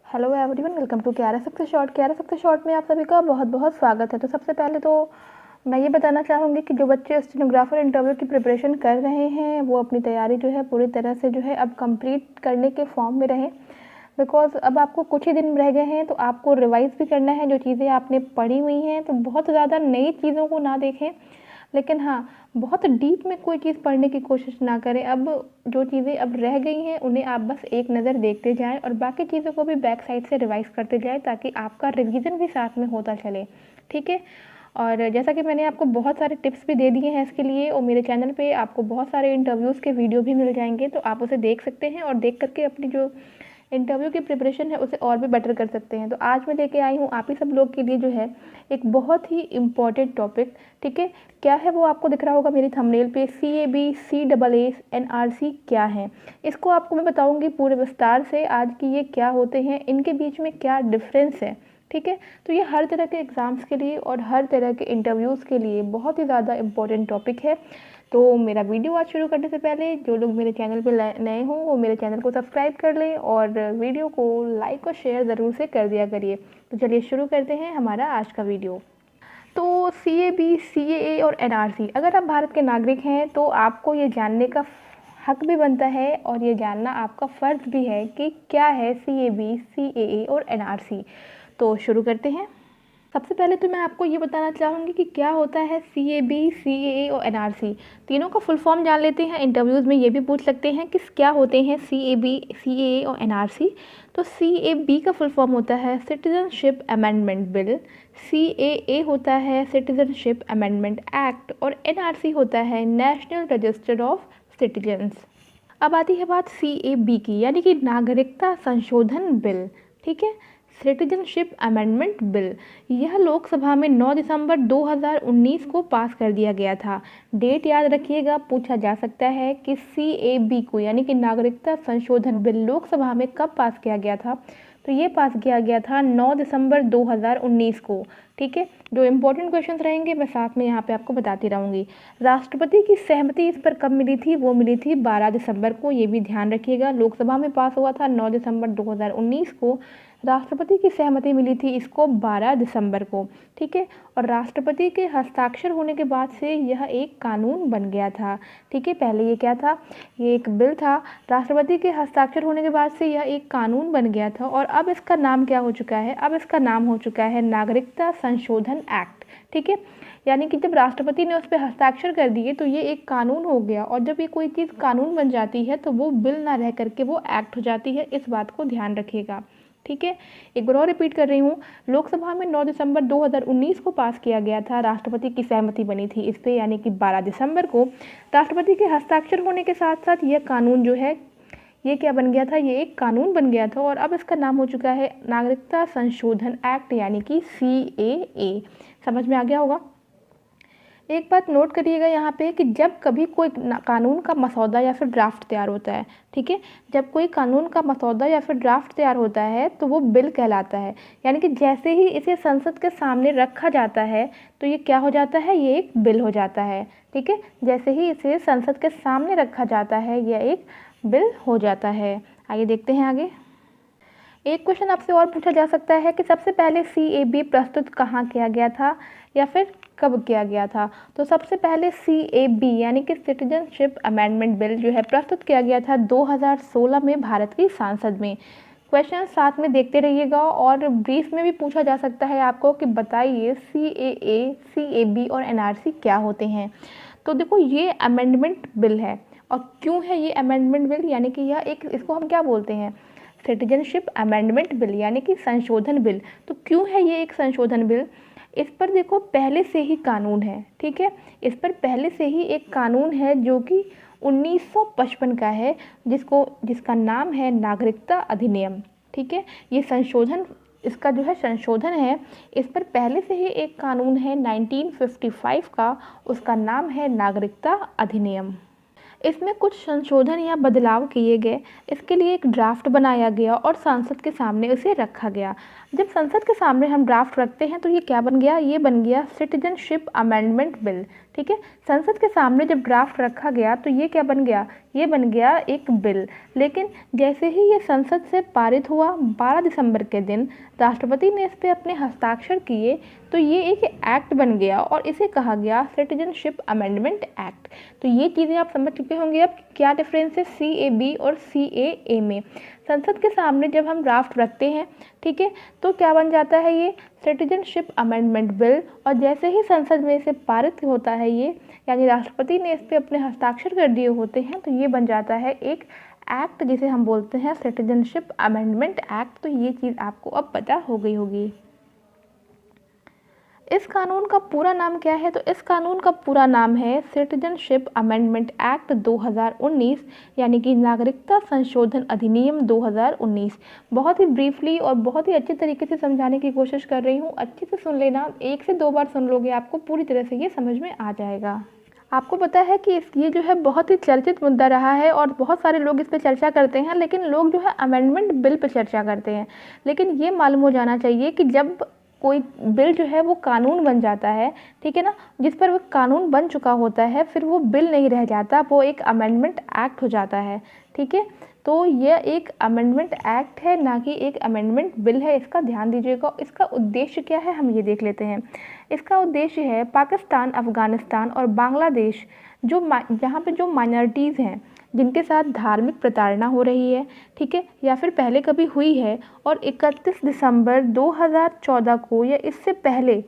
Hello everyone, welcome to Kyara success short. Kyara success short में आप सभी का बहुत बहुत स्वागत है। तो सबसे पहले तो मैं ये बताना चाहूँगी कि जो बच्चे स्टेनोग्राफर इंटरव्यू की प्रिपरेशन कर रहे हैं वो अपनी तैयारी जो है पूरी तरह से जो है अब कंप्लीट करने के फॉर्म में रहें, बिकॉज अब आपको कुछ ही दिन रह गए हैं। तो आपको रिवाइज़ भी करना है जो चीज़ें आपने पढ़ी हुई हैं। तो बहुत ज़्यादा नई चीज़ों को ना देखें, लेकिन हाँ, बहुत डीप में कोई चीज़ पढ़ने की कोशिश ना करें। अब जो चीज़ें अब रह गई हैं उन्हें आप बस एक नज़र देखते जाएं और बाकी चीज़ों को भी बैक साइड से रिवाइज़ करते जाएं, ताकि आपका रिवीजन भी साथ में होता चले। ठीक है। और जैसा कि मैंने आपको बहुत सारे टिप्स भी दे दिए हैं इसके लिए, और मेरे चैनल पे आपको बहुत सारे इंटरव्यूज़ के वीडियो भी मिल जाएंगे, तो आप उसे देख सकते हैं और देख करके अपनी जो इंटरव्यू की प्रिपरेशन है उसे और भी बेटर कर सकते हैं। तो आज मैं लेके आई हूँ आप ही सब लोग के लिए जो है एक बहुत ही इम्पॉर्टेंट टॉपिक। ठीक है, क्या है वो आपको दिख रहा होगा मेरी थंबनेल पे, CAB, CAA, NRC क्या है। इसको आपको मैं बताऊँगी पूरे विस्तार से आज की ये क्या होते हैं, इनके बीच में क्या डिफरेंस है। ठीक है, तो ये हर तरह के एग्ज़ाम्स के लिए और हर तरह के इंटरव्यूज़ के लिए बहुत ही ज़्यादा इम्पोर्टेंट टॉपिक है। तो मेरा वीडियो आज शुरू करने से पहले जो लोग मेरे चैनल पे नए हों वो मेरे चैनल को सब्सक्राइब कर लें और वीडियो को लाइक और शेयर ज़रूर से कर दिया करिए। तो चलिए शुरू करते हैं हमारा आज का वीडियो। तो CAB, CAA और NRC, अगर आप भारत के नागरिक हैं तो आपको ये जानने का हक भी बनता है और ये जानना आपका फ़र्ज़ भी है कि क्या है CAB, CAA और NRC। तो शुरू करते हैं। सबसे पहले तो मैं आपको ये बताना चाहूँगी कि क्या होता है CAB, CAA और NRC। तीनों का फुल फॉर्म जान लेते हैं, इंटरव्यूज़ में ये भी पूछ सकते हैं कि क्या होते हैं CAB, CAA और NRC। तो CAB का फुल फॉर्म होता है सिटीजनशिप अमेंडमेंट बिल, CAA होता है सिटीजनशिप अमेंडमेंट एक्ट और NRC होता है नेशनल रजिस्टर ऑफ सिटीजन्स। अब आती है बात CAB की, यानी कि नागरिकता संशोधन बिल। ठीक है, सिटीजनशिप अमेंडमेंट बिल, यह लोकसभा में 9 दिसंबर 2019 को पास कर दिया गया था। डेट याद रखिएगा, पूछा जा सकता है कि CAB को यानी कि नागरिकता संशोधन बिल लोकसभा में कब पास किया गया था। तो ये पास किया गया था 9 दिसंबर 2019 को। ठीक है, जो इम्पोर्टेंट क्वेश्चंस रहेंगे मैं साथ में यहाँ पे आपको बताती रहूँगी। राष्ट्रपति की सहमति इस पर कब मिली थी, वो मिली थी 12 दिसंबर को, ये भी ध्यान रखिएगा। लोकसभा में पास हुआ था 9 दिसंबर 2019 को, राष्ट्रपति की सहमति मिली थी इसको 12 दिसंबर को। ठीक है, और राष्ट्रपति के हस्ताक्षर होने के बाद से यह एक कानून बन गया था। ठीक है, पहले ये क्या था, ये एक बिल था, राष्ट्रपति के हस्ताक्षर होने के बाद से यह एक कानून बन गया था और अब इसका नाम क्या हो चुका है, अब इसका नाम हो चुका है नागरिकता संशोधन एक्ट। ठीक है, यानी कि जब राष्ट्रपति ने उस पर हस्ताक्षर कर दिए तो ये एक कानून हो गया, और जब ये कोई चीज़ कानून बन जाती है तो वो बिल ना रह करके वो एक्ट हो जाती है। इस बात को ध्यान रखिएगा। ठीक है, एक बार और रिपीट कर रही हूँ, लोकसभा में 9 दिसंबर 2019 को पास किया गया था, राष्ट्रपति की सहमति बनी थी इस पे, यानी कि 12 दिसंबर को राष्ट्रपति के हस्ताक्षर होने के साथ साथ यह कानून जो है ये क्या बन गया था, ये एक कानून बन गया था और अब इसका नाम हो चुका है नागरिकता संशोधन एक्ट, यानी कि CAA। समझ में आ गया होगा। एक बात नोट करिएगा यहाँ पे कि जब कभी कोई कानून का मसौदा या फिर ड्राफ्ट तैयार होता है, ठीक है, जब कोई कानून का मसौदा या फिर ड्राफ्ट तैयार होता है तो वो बिल कहलाता है। यानी कि जैसे ही इसे संसद के सामने रखा जाता है तो ये क्या हो जाता है, ये एक बिल हो जाता है। ठीक है, जैसे ही इसे संसद के सामने रखा जाता है यह एक बिल हो जाता है। आइए देखते हैं आगे। एक क्वेश्चन आपसे और पूछा जा सकता है कि सबसे पहले CAB प्रस्तुत कहाँ किया गया था या फिर कब किया गया था। तो सबसे पहले CAB यानी कि सिटीजनशिप अमेंडमेंट बिल जो है प्रस्तुत किया गया था 2016 में भारत की संसद में। क्वेश्चन साथ में देखते रहिएगा और ब्रीफ में भी पूछा जा सकता है आपको कि बताइए CAA, CAB और NRC क्या होते हैं। तो देखो, ये अमेंडमेंट बिल है। और क्यों है ये अमेंडमेंट बिल, यानी कि यह एक, इसको हम क्या बोलते हैं, सिटीजनशिप अमेंडमेंट बिल यानी कि संशोधन बिल। तो क्यों है ये एक संशोधन बिल, इस पर देखो पहले से ही कानून है। ठीक है, इस पर पहले से ही एक कानून है जो कि 1955 का है, जिसका नाम है नागरिकता अधिनियम। ठीक है, ये संशोधन, इसका जो है संशोधन है, इस पर पहले से ही एक कानून है 1955 का, उसका नाम है नागरिकता अधिनियम। इसमें कुछ संशोधन या बदलाव किए गए, इसके लिए एक ड्राफ्ट बनाया गया और संसद के सामने उसे रखा गया। जब संसद के सामने हम ड्राफ्ट रखते हैं तो ये क्या बन गया, ये बन गया सिटीजनशिप अमेंडमेंट बिल। ठीक है। संसद के सामने जब ड्राफ्ट रखा गया तो ये क्या बन गया, ये बन गया एक बिल। लेकिन जैसे ही ये संसद से पारित हुआ 12 दिसंबर के दिन राष्ट्रपति ने इस पर अपने हस्ताक्षर किए तो ये एक एक्ट बन गया और इसे कहा गया सिटीजनशिप अमेंडमेंट एक्ट। तो ये चीज़ें आप समझ चुके होंगे अब क्या डिफरेंस है CAB और CAA में। संसद के सामने जब हम ड्राफ्ट रखते हैं, ठीक है, तो क्या बन जाता है ये सिटीजनशिप अमेंडमेंट बिल, और जैसे ही संसद में इसे पारित होता है ये, यानी राष्ट्रपति ने इस पर अपने हस्ताक्षर कर दिए होते हैं, तो ये बन जाता है एक एक्ट जिसे हम बोलते हैं सिटीजनशिप अमेंडमेंट एक्ट। तो ये चीज़ आपको अब पता हो गई होगी। इस कानून का पूरा नाम क्या है, तो इस कानून का पूरा नाम है सिटीजनशिप अमेंडमेंट एक्ट 2019, यानी कि नागरिकता संशोधन अधिनियम 2019। बहुत ही ब्रीफली और बहुत ही अच्छे तरीके से समझाने की कोशिश कर रही हूँ, अच्छे से सुन लेना, 1 से 2 बार सुन लोगे आपको पूरी तरह से ये समझ में आ जाएगा। आपको पता है कि ये जो है बहुत ही चर्चित मुद्दा रहा है और बहुत सारे लोग इस पर चर्चा करते हैं, लेकिन लोग जो है अमेंडमेंट बिल पर चर्चा करते हैं। लेकिन ये मालूम हो जाना चाहिए कि जब कोई बिल जो है वो कानून बन जाता है, ठीक है ना, जिस पर वो कानून बन चुका होता है, फिर वो बिल नहीं रह जाता, वो एक अमेंडमेंट एक्ट हो जाता है, ठीक है। तो यह एक अमेंडमेंट एक्ट है, ना कि एक अमेंडमेंट बिल है, इसका ध्यान दीजिएगा। इसका उद्देश्य क्या है हम ये देख लेते हैं। इसका उद्देश्य है पाकिस्तान, अफ़गानिस्तान और बांग्लादेश जहाँ पे जो माइनॉरिटीज़ हैं जिनके साथ धार्मिक प्रताड़ना हो रही है, ठीक है, या फिर पहले कभी हुई है और 31 दिसंबर 2014 को या इससे पहले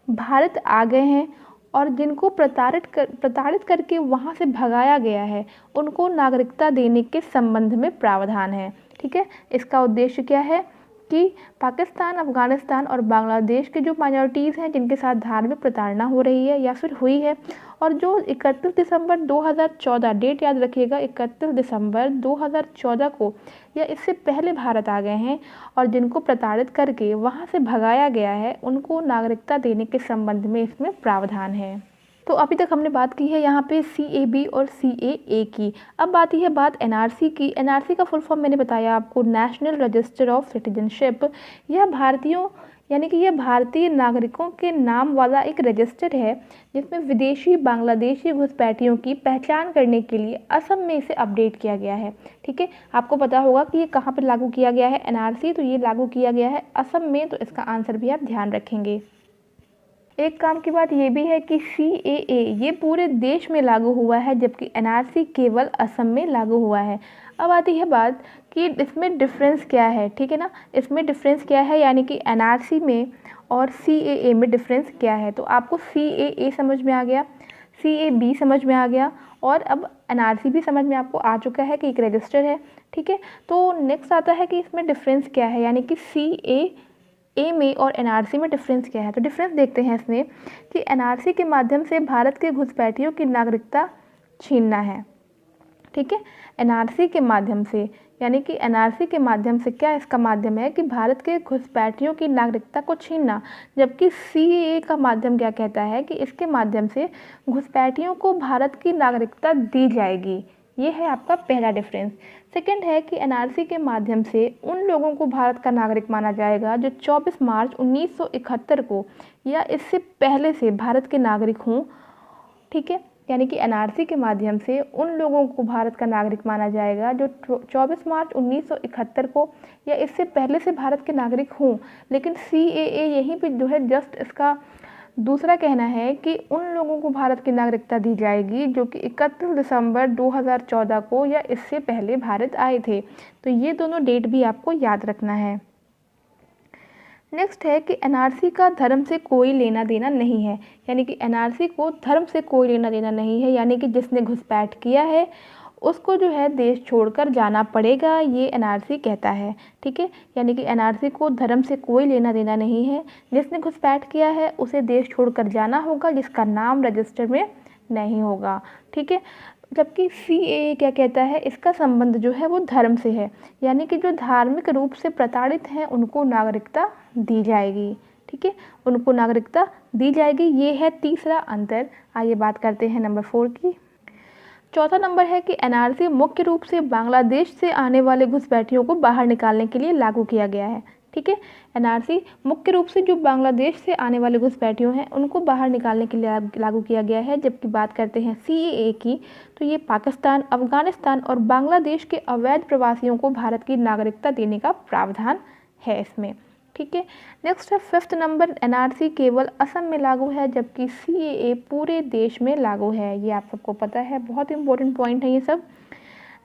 भारत आ गए हैं और जिनको प्रताड़ित करके वहाँ से भगाया गया है, उनको नागरिकता देने के संबंध में प्रावधान है, ठीक है। इसका उद्देश्य क्या है कि पाकिस्तान, अफ़गानिस्तान और बांग्लादेश के जो माइनॉरिटीज़ हैं जिनके साथ धार्मिक प्रताड़ना हो रही है या फिर हुई है, और जो 31 दिसंबर 2014, डेट याद रखिएगा, 31 दिसंबर 2014 को या इससे पहले भारत आ गए हैं और जिनको प्रताड़ित करके वहाँ से भगाया गया है, उनको नागरिकता देने के संबंध में इसमें प्रावधान है। तो अभी तक हमने बात की है यहाँ पे CAB और CAA की। अब आती है बात NRC की। NRC का फुल फॉर्म मैंने बताया आपको, नेशनल रजिस्टर ऑफ सिटीजनशिप। यह भारतीयों यानी कि यह भारतीय नागरिकों के नाम वाला एक रजिस्टर है जिसमें विदेशी बांग्लादेशी घुसपैठियों की पहचान करने के लिए असम में इसे अपडेट किया गया है, ठीक है। आपको पता होगा कि ये कहाँ पर लागू किया गया है NRC, तो ये लागू किया गया है असम में, तो इसका आंसर भी आप ध्यान रखेंगे। एक काम की बात ये भी है कि CAA ये पूरे देश में लागू हुआ है, जबकि NRC केवल असम में लागू हुआ है। अब आती है बात कि इसमें डिफरेंस क्या है, ठीक है ना, इसमें डिफरेंस क्या है, यानी कि NRC में और CAA में डिफरेंस क्या है। तो आपको CAA समझ में आ गया, CAB समझ में आ गया, और अब NRC भी समझ में आपको आ चुका है कि एक रजिस्टर है, ठीक है। तो नेक्स्ट आता है कि इसमें डिफरेंस क्या है, यानी कि CAA में और NRC में डिफरेंस क्या है। तो डिफरेंस देखते हैं इसमें कि NRC के माध्यम से भारत के घुसपैठियों की नागरिकता छीनना है, ठीक है। NRC के माध्यम से, यानी कि NRC के माध्यम से क्या इसका माध्यम है कि भारत के घुसपैठियों की नागरिकता को छीनना, जबकि CAA का माध्यम क्या कहता है कि इसके माध्यम से घुसपैठियों को भारत की नागरिकता दी जाएगी। ये है आपका पहला डिफरेंस। सेकंड है कि NRC के माध्यम से उन लोगों को भारत का नागरिक माना जाएगा जो 24 मार्च 1971 को या इससे पहले से भारत के नागरिक हों, ठीक है। यानी कि NRC के माध्यम से उन लोगों को भारत का नागरिक माना जाएगा जो 24 मार्च 1971 को या इससे पहले से भारत के नागरिक हों। लेकिन CAA यहीं पे जो है जस्ट इसका दूसरा कहना है कि उन लोगों को भारत की नागरिकता दी जाएगी जो कि 31 दिसंबर 2014 को या इससे पहले भारत आए थे। तो ये दोनों डेट भी आपको याद रखना है। नेक्स्ट है कि NRC का धर्म से कोई लेना देना नहीं है, यानी कि NRC को धर्म से कोई लेना देना नहीं है, यानी कि जिसने घुसपैठ किया है उसको जो है देश छोड़कर जाना पड़ेगा, ये NRC कहता है, ठीक है। यानी कि NRC को धर्म से कोई लेना देना नहीं है, जिसने घुसपैठ किया है उसे देश छोड़कर जाना होगा, जिसका नाम रजिस्टर में नहीं होगा, ठीक है। जबकि CAA क्या कहता है, इसका संबंध जो है वो धर्म से है, यानी कि जो धार्मिक रूप से प्रताड़ित हैं उनको नागरिकता दी जाएगी, ठीक है, उनको नागरिकता दी जाएगी। ये है तीसरा अंतर। आइए बात करते हैं नंबर 4 की। चौथा नंबर है कि NRC मुख्य रूप से बांग्लादेश से आने वाले घुसपैठियों को बाहर निकालने के लिए लागू किया गया है, ठीक है। एनआरसी मुख्य रूप से जो बांग्लादेश से आने वाले घुसपैठियों हैं उनको बाहर निकालने के लिए लागू किया गया है। जबकि बात करते हैं सीएए की, तो ये पाकिस्तान, अफगानिस्तान और बांग्लादेश के अवैध प्रवासियों को भारत की नागरिकता देने का प्रावधान है इसमें, ठीक है। नेक्स्ट है 5th नंबर, एनआरसी केवल असम में लागू है जबकि सीएए पूरे देश में लागू है। ये आप सबको पता है, बहुत इंपॉर्टेंट पॉइंट है ये सब।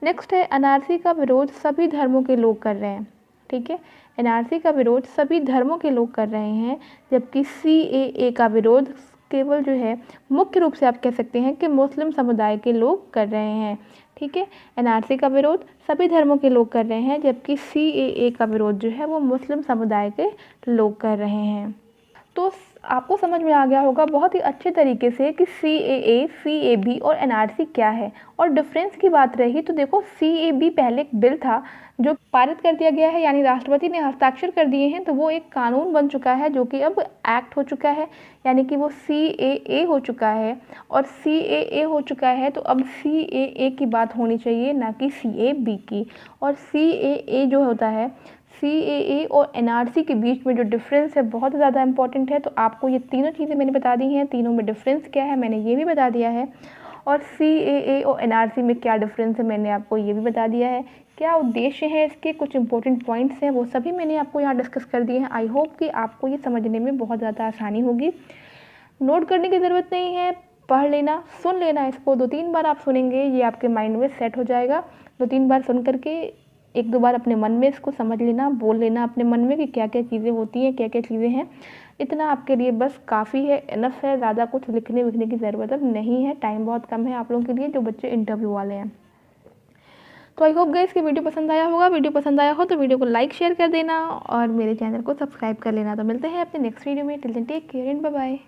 नेक्स्ट है एनआरसी का विरोध सभी धर्मों के लोग कर रहे हैं, ठीक है। एनआरसी का विरोध सभी धर्मों के लोग कर रहे हैं जबकि सीएए का विरोध केवल जो है मुख्य रूप से आप कह सकते हैं कि मुस्लिम समुदाय के लोग कर रहे हैं, ठीक है। एनआरसी का विरोध सभी धर्मों के लोग कर रहे हैं जबकि सीएए का विरोध जो है वो मुस्लिम समुदाय के लोग कर रहे हैं। तो आपको समझ में आ गया होगा बहुत ही अच्छे तरीके से कि सीएए, सीएबी और एनआरसी क्या है। और डिफरेंस की बात रही तो देखो, सीएबी पहले एक बिल था जो पारित कर दिया गया है, यानी राष्ट्रपति ने हस्ताक्षर कर दिए हैं, तो वो एक कानून बन चुका है जो कि अब एक्ट हो चुका है, यानी कि वो सीएए हो चुका है। और सीएए हो चुका है तो अब सीएए की बात होनी चाहिए, ना कि सीएबी की। और सीएए जो होता है, सीएए और एनआरसी के बीच में जो डिफरेंस है बहुत ज़्यादा इंपॉर्टेंट है। तो आपको ये तीनों चीज़ें मैंने बता दी हैं, तीनों में डिफरेंस क्या है मैंने ये भी बता दिया है। और सीएए और एनआरसी में क्या डिफरेंस है मैंने आपको ये भी बता दिया है। क्या उद्देश्य है इसके, कुछ इंपॉर्टेंट पॉइंट्स हैं वो सभी मैंने आपको यहाँ डिस्कस कर दिए हैं। आई होप कि आपको ये समझने में बहुत ज़्यादा आसानी होगी। नोट करने की ज़रूरत नहीं है, पढ़ लेना, सुन लेना इसको। 2-3 बार आप सुनेंगे, ये आपके माइंड में सेट हो जाएगा। 2-3 बार सुन करके 1-2 बार अपने मन में इसको समझ लेना, बोल लेना अपने मन में कि क्या क्या चीज़ें होती हैं, क्या क्या चीज़ें हैं। इतना आपके लिए बस काफ़ी है, इनफ है। ज़्यादा कुछ लिखने विखने की ज़रूरत अब नहीं है, टाइम बहुत कम है आप लोगों के लिए जो बच्चे इंटरव्यू वाले हैं। तो आई होप गाइस कि वीडियो पसंद आया होगा। वीडियो पसंद आया हो तो वीडियो को लाइक शेयर कर देना और मेरे चैनल को सब्सक्राइब कर लेना। तो मिलते हैं अपने नेक्स्ट वीडियो में। Till then take care and bye bye.